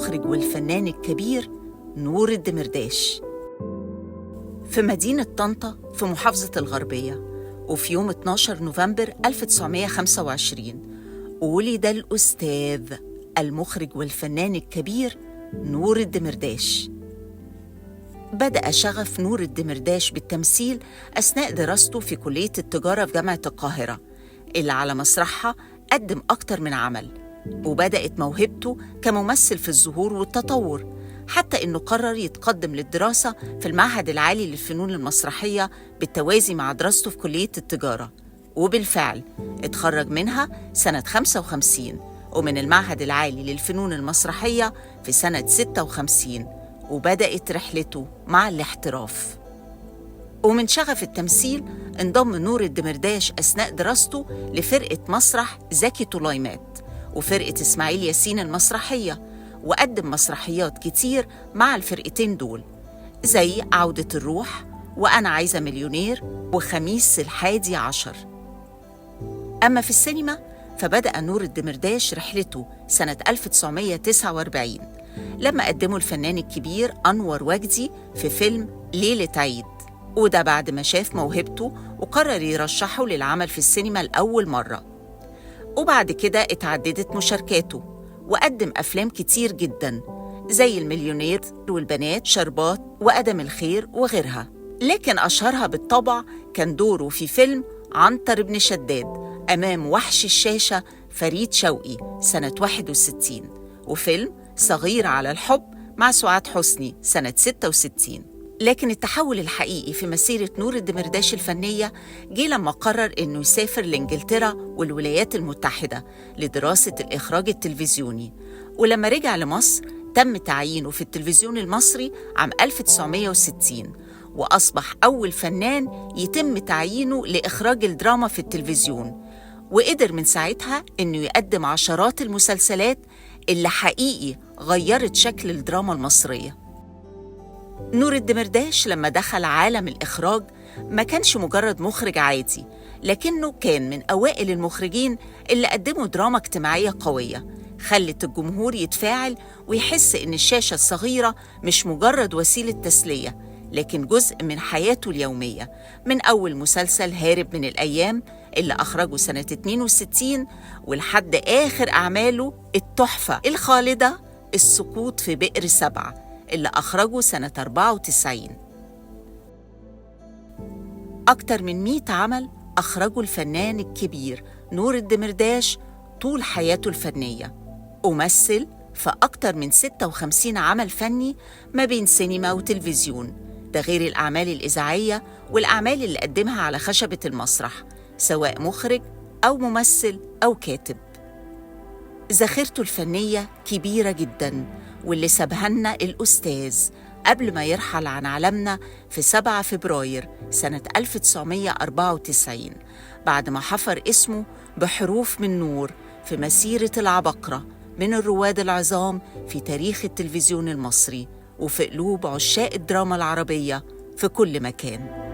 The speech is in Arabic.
المخرج والفنان الكبير نور الدمرداش في مدينة طنطا في محافظة الغربية. وفي يوم 12 نوفمبر 1925 ولد الأستاذ المخرج والفنان الكبير نور الدمرداش. بدأ شغف نور الدمرداش بالتمثيل أثناء دراسته في كلية التجارة في جامعة القاهرة، اللي على مسرحها قدم أكتر من عمل، وبدأت موهبته كممثل في الظهور والتطور، حتى إنه قرر يتقدم للدراسة في المعهد العالي للفنون المسرحية بالتوازي مع دراسته في كلية التجارة. وبالفعل اتخرج منها سنة 55 ومن المعهد العالي للفنون المسرحية في سنة 56، وبدأت رحلته مع الاحتراف. ومن شغف التمثيل انضم نور الدمرداش أثناء دراسته لفرقة مسرح زكي طليمات وفرقة إسماعيل ياسين المسرحية، وقدم مسرحيات كتير مع الفرقتين دول زي عودة الروح وأنا عايزة مليونير وخميس 11. أما في السينما فبدأ نور الدمرداش رحلته سنة 1949 لما قدمه الفنان الكبير أنور وجدي في فيلم ليلة عيد، وده بعد ما شاف موهبته وقرر يرشحه للعمل في السينما لأول مرة. وبعد كده اتعددت مشاركاته وقدم أفلام كتير جداً زي المليونير والبنات شربات وأدم الخير وغيرها، لكن أشهرها بالطبع كان دوره في فيلم عنتر بن شداد أمام وحش الشاشة فريد شوقي سنة 61، وفيلم صغير على الحب مع سعاد حسني سنة 66. لكن التحول الحقيقي في مسيرة نور الدمرداش الفنية جه لما قرر إنه يسافر لإنجلترا والولايات المتحدة لدراسة الإخراج التلفزيوني، ولما رجع لمصر تم تعيينه في التلفزيون المصري عام 1960، وأصبح أول فنان يتم تعيينه لإخراج الدراما في التلفزيون، وقدر من ساعتها إنه يقدم عشرات المسلسلات اللي حقيقي غيرت شكل الدراما المصرية. نور الدمرداش لما دخل عالم الإخراج ما كانش مجرد مخرج عادي، لكنه كان من أوائل المخرجين اللي قدموا دراما اجتماعية قوية خلت الجمهور يتفاعل ويحس إن الشاشة الصغيرة مش مجرد وسيلة تسلية لكن جزء من حياته اليومية، من أول مسلسل هارب من الأيام اللي أخرجه سنة 62 ولحد آخر أعماله التحفة الخالدة السقوط في بئر 7 اللي أخرجه سنة 94. أكتر من 100 عمل أخرجه الفنان الكبير نور الدمرداش طول حياته الفنية، ومثل في أكتر من 56 عمل فني ما بين سينما وتلفزيون، ده غير الأعمال الإذاعية والأعمال اللي قدمها على خشبة المسرح سواء مخرج أو ممثل أو كاتب. ذاخرته الفنية كبيرة جداً، واللي سابها لنا الأستاذ قبل ما يرحل عن عالمنا في 7 فبراير سنة 1994 بعد ما حفر اسمه بحروف من نور في مسيرة العبقرة من الرواد العظام في تاريخ التلفزيون المصري وفي قلوب عشاق الدراما العربية في كل مكان.